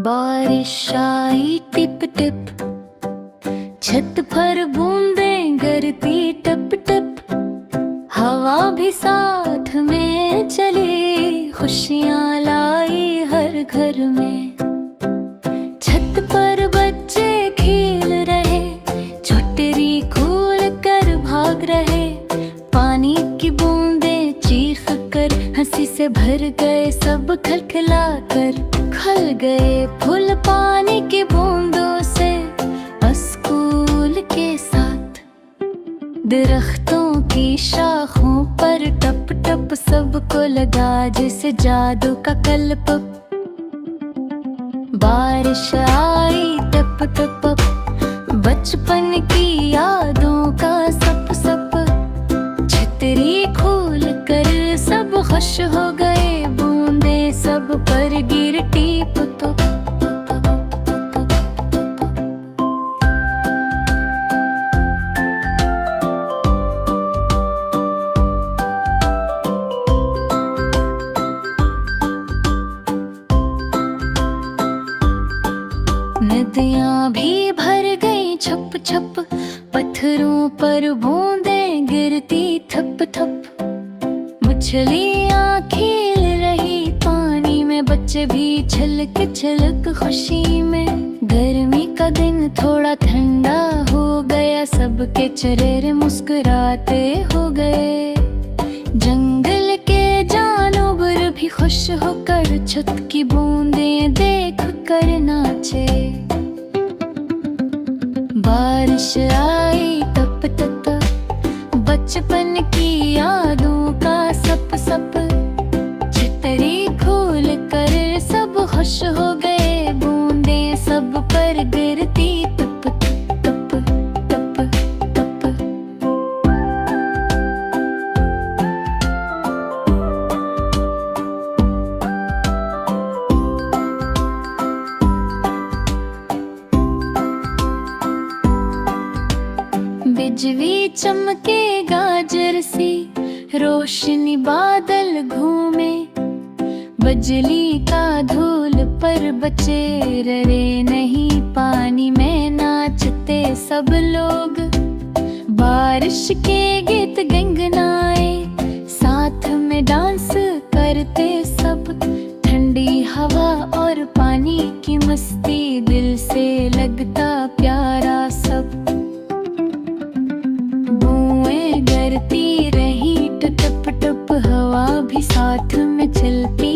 बारिश आई tip tip, छत पर बूंदें गिरती टप टप। हवा भी साथ में चली, खुशियाँ लाई हर घर में। छत पर बच्चे खेल रहे, छुटरी खोल कर भाग रहे। पानी की बूंदें चीख कर हंसी से भर गए, सब खलखला कर खल गए। फूल पानी की बूंदों से स्कूल के साथ, दरख्तों की शाखों पर टप टप सबको लगा जैसे जादू का कल्प। बारिश आई टप टप, बचपन की यादों का सप सप। छतरी खोल कर सब खुश हो गए, बूंदे सब पर गिर टीप तो। नदियाँ भी भर गई छप छप, पत्थरों पर बूंदें गिरती थप थप। मछलियाँ खेल रही पानी में, बच्चे भी छलक छलक खुशी में। गर्मी का दिन थोड़ा ठंडा हो गया, सबके चेहरे मुस्कुराते हो गए। जंगल के जानवर भी खुश होकर छत की बूंदें देख कर नाचे। बारिश आई टप टप, बचपन की यादों का सप सप। छतरी खोल कर सब खुश हो गए, बूंदें सब पर गिरती टप टप टप टप। बिजली चमके गाजर सी, रोशनी बादल घूमे। बिजली का धूल पर बचे रहे नहीं, पानी में नाचते सब लोग। बारिश के गीत गुनगुनाए, साथ में डांस करते सब। ठंडी हवा और पानी की मस्ती, दिल से लगता प्यारा सब। बूंदें गिरती रही टप टप, हवा भी साथ में चलती